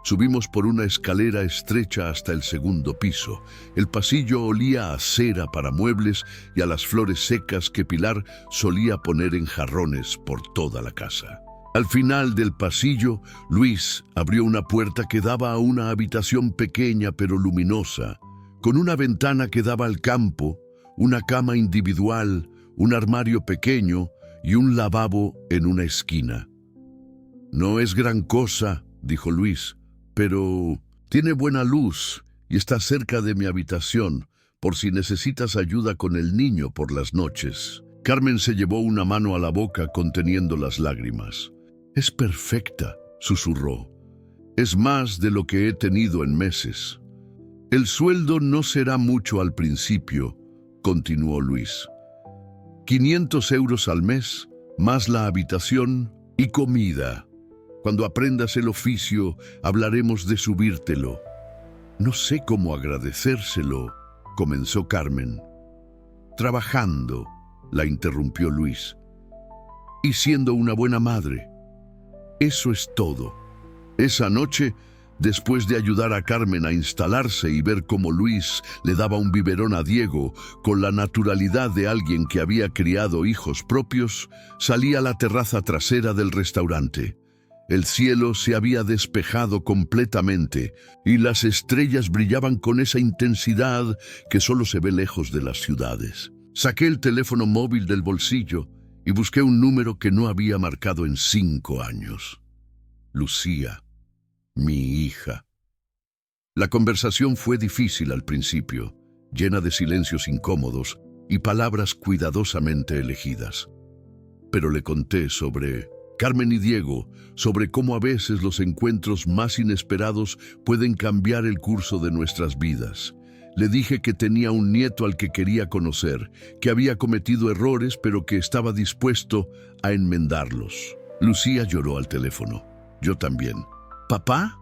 Subimos por una escalera estrecha hasta el segundo piso. El pasillo olía a cera para muebles y a las flores secas que Pilar solía poner en jarrones por toda la casa. Al final del pasillo, Luis abrió una puerta que daba a una habitación pequeña pero luminosa, con una ventana que daba al campo, una cama individual, un armario pequeño y un lavabo en una esquina. «No es gran cosa», dijo Luis, «pero tiene buena luz y está cerca de mi habitación, por si necesitas ayuda con el niño por las noches». Carmen se llevó una mano a la boca conteniendo las lágrimas. «Es perfecta», susurró. «Es más de lo que he tenido en meses». «El sueldo no será mucho al principio», continuó Luis. «500 euros al mes, más la habitación y comida. Cuando aprendas el oficio, hablaremos de subírtelo». «No sé cómo agradecérselo», comenzó Carmen. «Trabajando», la interrumpió Luis. «Y siendo una buena madre. Eso es todo». Esa noche, después de ayudar a Carmen a instalarse y ver cómo Luis le daba un biberón a Diego con la naturalidad de alguien que había criado hijos propios, salí a la terraza trasera del restaurante. El cielo se había despejado completamente y las estrellas brillaban con esa intensidad que solo se ve lejos de las ciudades. Saqué el teléfono móvil del bolsillo y busqué un número que no había marcado en 5 años. Lucía, mi hija. La conversación fue difícil al principio, llena de silencios incómodos y palabras cuidadosamente elegidas. Pero le conté sobre Carmen y Diego, sobre cómo a veces los encuentros más inesperados pueden cambiar el curso de nuestras vidas. Le dije que tenía un nieto al que quería conocer, que había cometido errores pero que estaba dispuesto a enmendarlos. Lucía lloró al teléfono. Yo también. «¿Papá?»,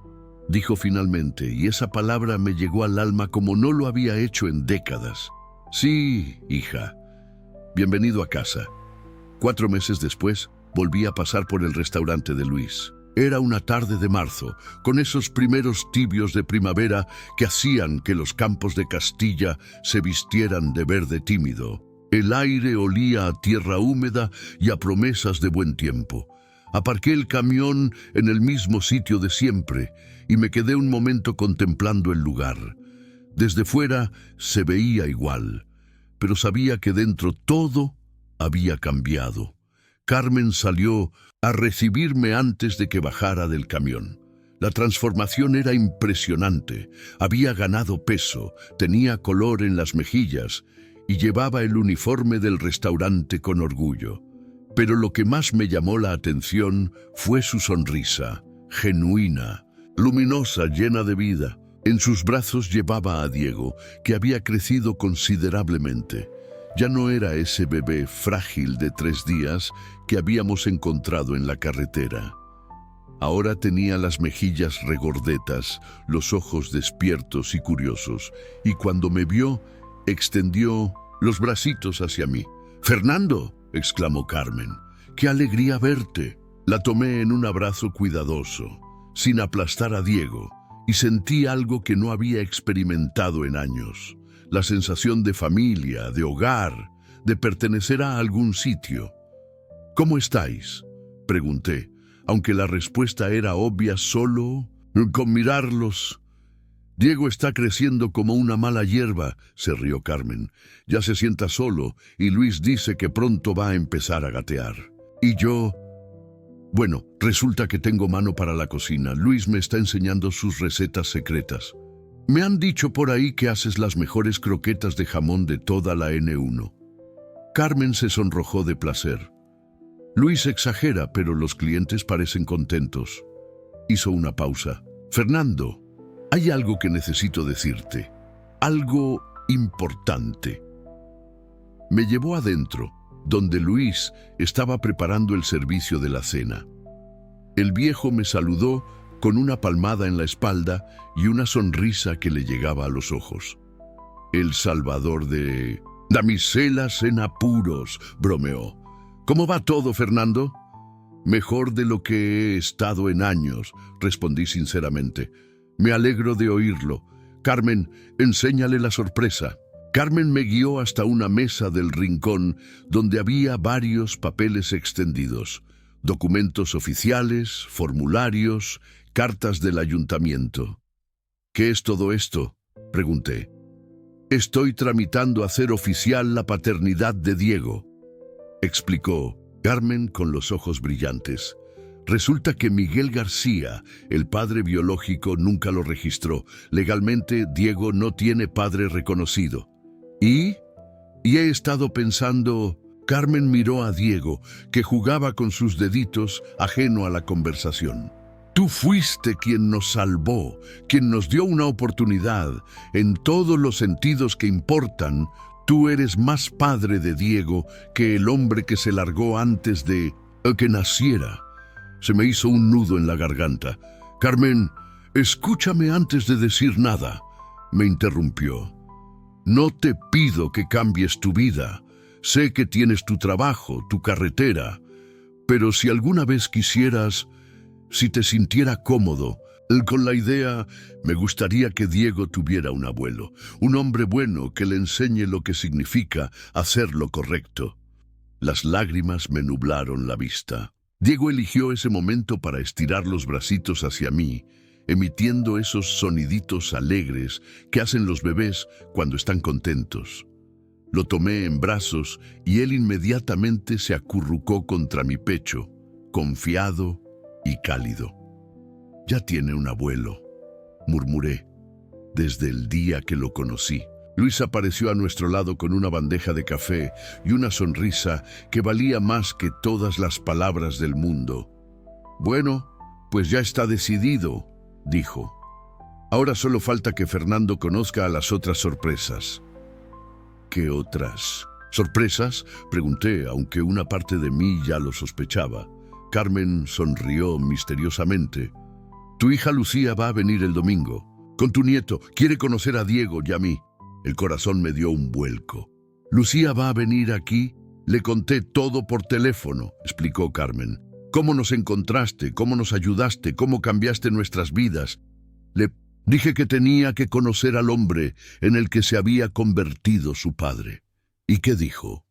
dijo finalmente, y esa palabra me llegó al alma como no lo había hecho en décadas. «Sí, hija. Bienvenido a casa». 4 meses después, volví a pasar por el restaurante de Luis. Era una tarde de marzo, con esos primeros tibios de primavera que hacían que los campos de Castilla se vistieran de verde tímido. El aire olía a tierra húmeda y a promesas de buen tiempo. Aparqué el camión en el mismo sitio de siempre y me quedé un momento contemplando el lugar. Desde fuera se veía igual, pero sabía que dentro todo había cambiado. Carmen salió a recibirme antes de que bajara del camión. La transformación era impresionante. Había ganado peso, tenía color en las mejillas y llevaba el uniforme del restaurante con orgullo. Pero lo que más me llamó la atención fue su sonrisa, genuina, luminosa, llena de vida. En sus brazos llevaba a Diego, que había crecido considerablemente. Ya no era ese bebé frágil de 3 días que habíamos encontrado en la carretera. Ahora tenía las mejillas regordetas, los ojos despiertos y curiosos, y cuando me vio, extendió los bracitos hacia mí. «¡Fernando!», exclamó Carmen. «¡Qué alegría verte!». La tomé en un abrazo cuidadoso, sin aplastar a Diego, y sentí algo que no había experimentado en años. La sensación de familia, de hogar, de pertenecer a algún sitio. «¿Cómo estáis?», pregunté, aunque la respuesta era obvia solo con mirarlos. «Diego está creciendo como una mala hierba», se rió Carmen. «Ya se sienta solo y Luis dice que pronto va a empezar a gatear. Y yo... Bueno, resulta que tengo mano para la cocina. Luis me está enseñando sus recetas secretas. Me han dicho por ahí que haces las mejores croquetas de jamón de toda la N1. Carmen se sonrojó de placer. Luis exagera, pero los clientes parecen contentos. Hizo una pausa. «Fernando, hay algo que necesito decirte. Algo importante». Me llevó adentro, donde Luis estaba preparando el servicio de la cena. El viejo me saludó con una palmada en la espalda y una sonrisa que le llegaba a los ojos. «El salvador de damiselas en apuros», bromeó. «¿Cómo va todo, Fernando?» «Mejor de lo que he estado en años», respondí sinceramente. «Me alegro de oírlo. Carmen, enséñale la sorpresa». Carmen me guió hasta una mesa del rincón donde había varios papeles extendidos, documentos oficiales, formularios, cartas del ayuntamiento. «¿Qué es todo esto?», pregunté. «Estoy tramitando hacer oficial la paternidad de Diego», explicó Carmen con los ojos brillantes. «Resulta que Miguel García, el padre biológico, nunca lo registró. Legalmente, Diego no tiene padre reconocido. Y he estado pensando...». Carmen miró a Diego, que jugaba con sus deditos, ajeno a la conversación. «Tú fuiste quien nos salvó, quien nos dio una oportunidad. En todos los sentidos que importan, tú eres más padre de Diego que el hombre que se largó antes de que naciera». Se me hizo un nudo en la garganta. «Carmen, escúchame antes de decir nada», me interrumpió. «No te pido que cambies tu vida. Sé que tienes tu trabajo, tu carretera. Pero si alguna vez quisieras, si te sintiera cómodo, con la idea, me gustaría que Diego tuviera un abuelo, un hombre bueno que le enseñe lo que significa hacer lo correcto». Las lágrimas me nublaron la vista. Diego eligió ese momento para estirar los bracitos hacia mí, emitiendo esos soniditos alegres que hacen los bebés cuando están contentos. Lo tomé en brazos y él inmediatamente se acurrucó contra mi pecho, confiado y cálido. «Ya tiene un abuelo», murmuré, «desde el día que lo conocí». Luis apareció a nuestro lado con una bandeja de café y una sonrisa que valía más que todas las palabras del mundo. «Bueno, pues ya está decidido», dijo. «Ahora solo falta que Fernando conozca a las otras sorpresas». «¿Qué otras sorpresas?», pregunté, aunque una parte de mí ya lo sospechaba. Carmen sonrió misteriosamente. «Tu hija Lucía va a venir el domingo, con tu nieto. Quiere conocer a Diego y a mí». El corazón me dio un vuelco. «Lucía va a venir aquí». «Le conté todo por teléfono», explicó Carmen. «Cómo nos encontraste, cómo nos ayudaste, cómo cambiaste nuestras vidas. Le dije que tenía que conocer al hombre en el que se había convertido su padre». ¿Y qué dijo?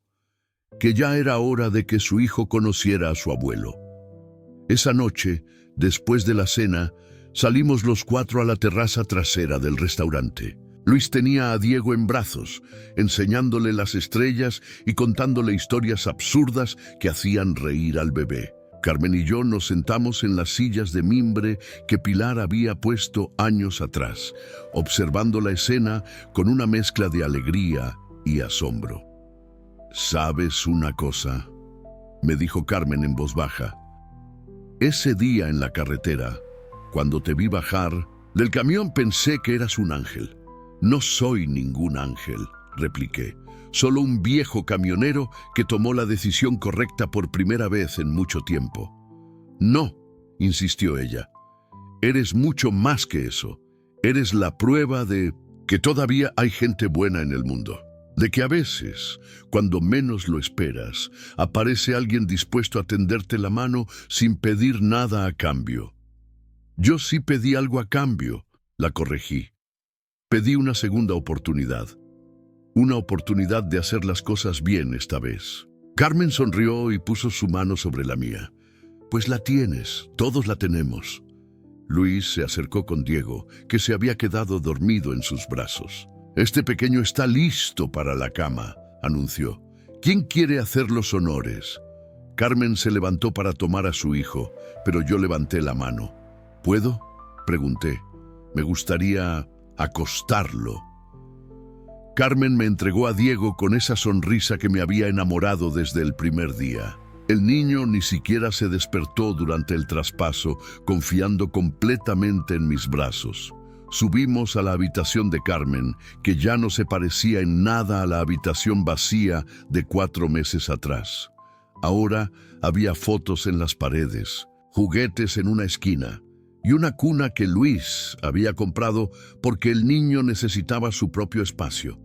Que ya era hora de que su hijo conociera a su abuelo. Esa noche, después de la cena, salimos los 4 a la terraza trasera del restaurante. Luis tenía a Diego en brazos, enseñándole las estrellas y contándole historias absurdas que hacían reír al bebé. Carmen y yo nos sentamos en las sillas de mimbre que Pilar había puesto años atrás, observando la escena con una mezcla de alegría y asombro. ¿Sabes una cosa?, me dijo Carmen en voz baja. Ese día en la carretera, cuando te vi bajar del camión, pensé que eras un ángel. No soy ningún ángel, repliqué. Solo un viejo camionero que tomó la decisión correcta por primera vez en mucho tiempo. No, insistió ella. Eres mucho más que eso. Eres la prueba de que todavía hay gente buena en el mundo. De que a veces, cuando menos lo esperas, aparece alguien dispuesto a tenderte la mano sin pedir nada a cambio. Yo sí pedí algo a cambio, la corregí. Pedí una segunda oportunidad. Una oportunidad de hacer las cosas bien esta vez. Carmen sonrió y puso su mano sobre la mía. Pues la tienes, todos la tenemos. Luis se acercó con Diego, que se había quedado dormido en sus brazos. Este pequeño está listo para la cama, anunció. ¿Quién quiere hacer los honores? Carmen se levantó para tomar a su hijo, pero yo levanté la mano. ¿Puedo?, pregunté. Me gustaría acostarlo. Carmen me entregó a Diego con esa sonrisa que me había enamorado desde el primer día. El niño ni siquiera se despertó durante el traspaso, confiando completamente en mis brazos. Subimos a la habitación de Carmen, que ya no se parecía en nada a la habitación vacía de 4 meses atrás. Ahora había fotos en las paredes, juguetes en una esquina y una cuna que Luis había comprado porque el niño necesitaba su propio espacio.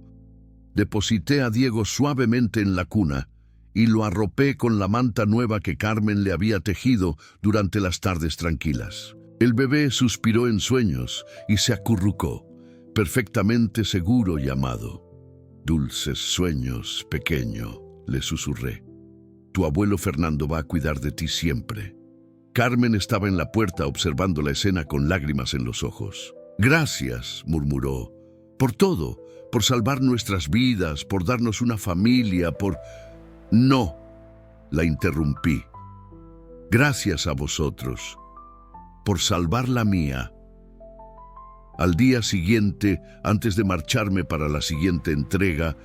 Deposité a Diego suavemente en la cuna y lo arropé con la manta nueva que Carmen le había tejido durante las tardes tranquilas. El bebé suspiró en sueños y se acurrucó, perfectamente seguro y amado. «Dulces sueños, pequeño», le susurré. «Tu abuelo Fernando va a cuidar de ti siempre». Carmen estaba en la puerta observando la escena con lágrimas en los ojos. «Gracias», murmuró, «por todo, por salvar nuestras vidas, por darnos una familia, por...» «No», la interrumpí. «Gracias a vosotros, por salvar la mía». Al día siguiente, antes de marcharme para la siguiente entrega,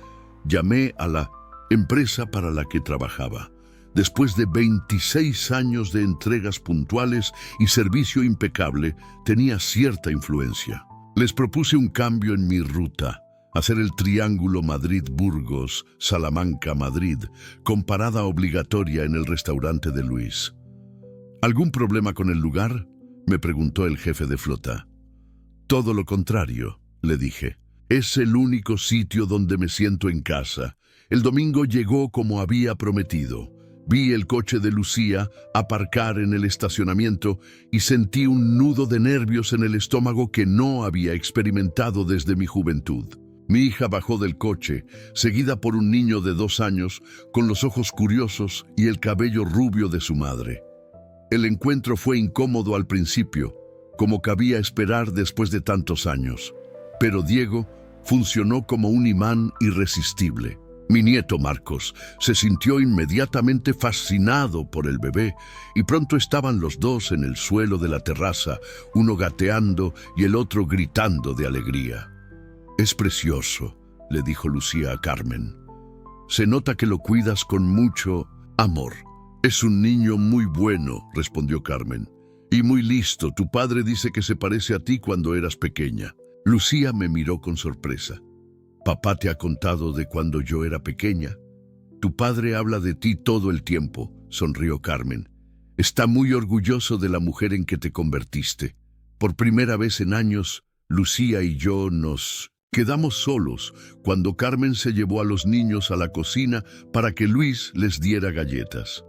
llamé a la empresa para la que trabajaba. Después de 26 años de entregas puntuales y servicio impecable, tenía cierta influencia. Les propuse un cambio en mi ruta, hacer el triángulo Madrid-Burgos, Salamanca-Madrid, con parada obligatoria en el restaurante de Luis. ¿Algún problema con el lugar?, me preguntó el jefe de flota. Todo lo contrario, le dije. Es el único sitio donde me siento en casa. El domingo llegó como había prometido. Vi el coche de Lucía aparcar en el estacionamiento y sentí un nudo de nervios en el estómago que no había experimentado desde mi juventud. Mi hija bajó del coche, seguida por un niño de 2 años, con los ojos curiosos y el cabello rubio de su madre. El encuentro fue incómodo al principio, como cabía esperar después de tantos años. Pero Diego funcionó como un imán irresistible. Mi nieto Marcos se sintió inmediatamente fascinado por el bebé y pronto estaban los dos en el suelo de la terraza, uno gateando y el otro gritando de alegría. «Es precioso», le dijo Lucía a Carmen. «Se nota que lo cuidas con mucho amor». «Es un niño muy bueno», respondió Carmen. «Y muy listo. Tu padre dice que se parece a ti cuando eras pequeña». Lucía me miró con sorpresa. «¿Papá te ha contado de cuando yo era pequeña?» «Tu padre habla de ti todo el tiempo», sonrió Carmen. «Está muy orgulloso de la mujer en que te convertiste». Por primera vez en años, Lucía y yo nos quedamos solos cuando Carmen se llevó a los niños a la cocina para que Luis les diera galletas.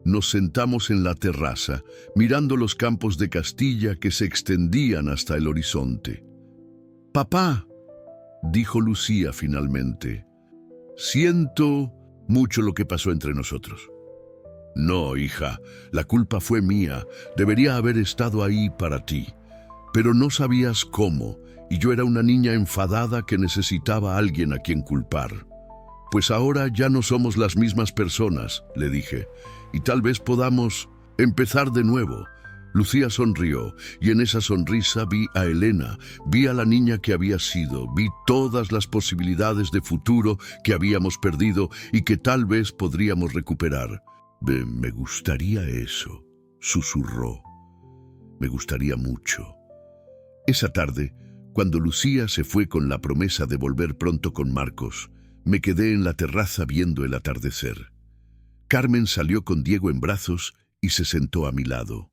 Nos sentamos en la terraza, mirando los campos de Castilla que se extendían hasta el horizonte. «Papá», dijo Lucía finalmente, «siento mucho lo que pasó entre nosotros». «No, hija, la culpa fue mía. Debería haber estado ahí para ti. Pero no sabías cómo, y yo era una niña enfadada que necesitaba a alguien a quien culpar. Pues ahora ya no somos las mismas personas, le dije, y tal vez podamos empezar de nuevo. Lucía sonrió, y en esa sonrisa vi a Elena, vi a la niña que había sido, vi todas las posibilidades de futuro que habíamos perdido y que tal vez podríamos recuperar. Me gustaría eso, susurró. Me gustaría mucho. Esa tarde, cuando Lucía se fue con la promesa de volver pronto con Marcos, me quedé en la terraza viendo el atardecer. Carmen salió con Diego en brazos y se sentó a mi lado.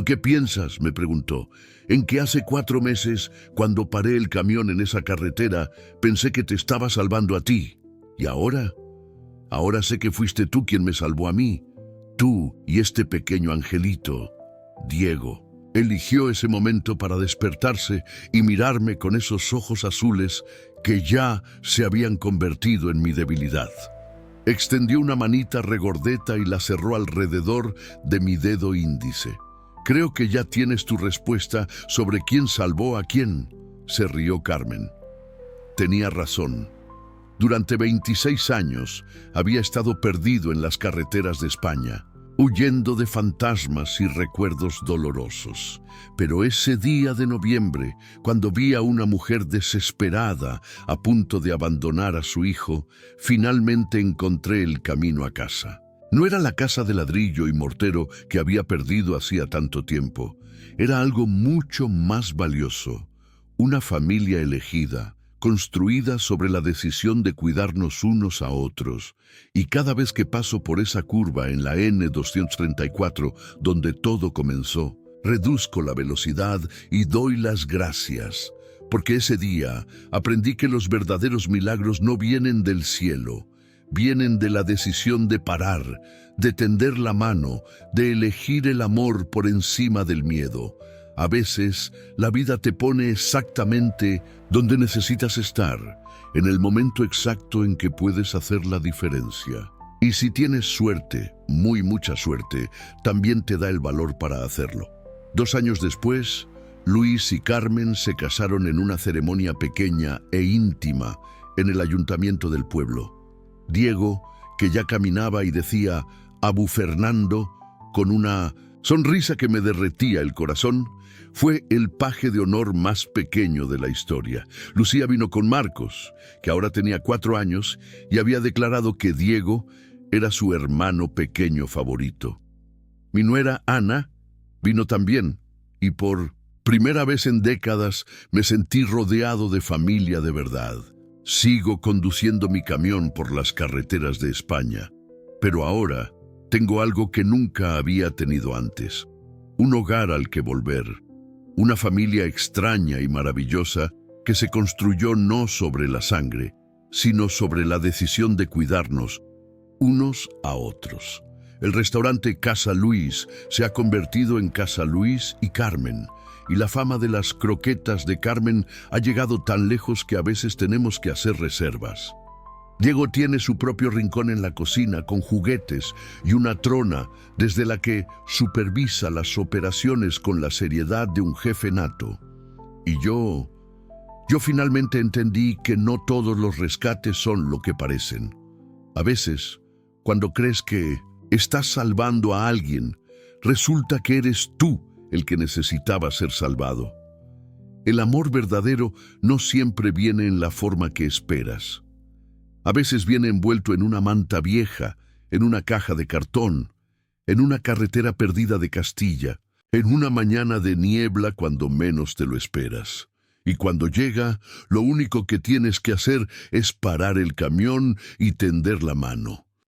¿Qué piensas?, me preguntó. En que hace 4 meses, cuando paré el camión en esa carretera, pensé que te estaba salvando a ti. ¿Y ahora? Ahora sé que fuiste tú quien me salvó a mí. Tú y este pequeño angelito, Diego. Eligió ese momento para despertarse y mirarme con esos ojos azules que ya se habían convertido en mi debilidad. Extendió una manita regordeta y la cerró alrededor de mi dedo índice. Creo que ya tienes tu respuesta sobre quién salvó a quién, se rió Carmen. Tenía razón. Durante 26 años había estado perdido en las carreteras de España, huyendo de fantasmas y recuerdos dolorosos. Pero ese día de noviembre, cuando vi a una mujer desesperada a punto de abandonar a su hijo, finalmente encontré el camino a casa. No era la casa de ladrillo y mortero que había perdido hacía tanto tiempo. Era algo mucho más valioso. Una familia elegida, construida sobre la decisión de cuidarnos unos a otros. Y cada vez que paso por esa curva en la N234, donde todo comenzó, reduzco la velocidad y doy las gracias, porque ese día aprendí que los verdaderos milagros no vienen del cielo, vienen de la decisión de parar, de tender la mano, de elegir el amor por encima del miedo. A veces, la vida te pone exactamente donde necesitas estar, en el momento exacto en que puedes hacer la diferencia. Y si tienes suerte, mucha suerte, también te da el valor para hacerlo. 2 años después, Luis y Carmen se casaron en una ceremonia pequeña e íntima en el ayuntamiento del pueblo. Diego, que ya caminaba y decía Abu Fernando con una sonrisa que me derretía el corazón, fue el paje de honor más pequeño de la historia. Lucía vino con Marcos, que ahora tenía 4 años, y había declarado que Diego era su hermano pequeño favorito. Mi nuera Ana vino también, y por primera vez en décadas me sentí rodeado de familia de verdad. Sigo conduciendo mi camión por las carreteras de España, pero ahora tengo algo que nunca había tenido antes. Un hogar al que volver. Una familia extraña y maravillosa que se construyó no sobre la sangre, sino sobre la decisión de cuidarnos unos a otros. El restaurante Casa Luis se ha convertido en Casa Luis y Carmen, y la fama de las croquetas de Carmen ha llegado tan lejos que a veces tenemos que hacer reservas. Diego tiene su propio rincón en la cocina con juguetes y una trona desde la que supervisa las operaciones con la seriedad de un jefe nato. Y yo finalmente entendí que no todos los rescates son lo que parecen. A veces, cuando crees que estás salvando a alguien, resulta que eres tú el que necesitaba ser salvado. El amor verdadero no siempre viene en la forma que esperas. A veces viene envuelto en una manta vieja, en una caja de cartón, en una carretera perdida de Castilla, en una mañana de niebla cuando menos te lo esperas. Y cuando llega, lo único que tienes que hacer es parar el camión y tender la mano.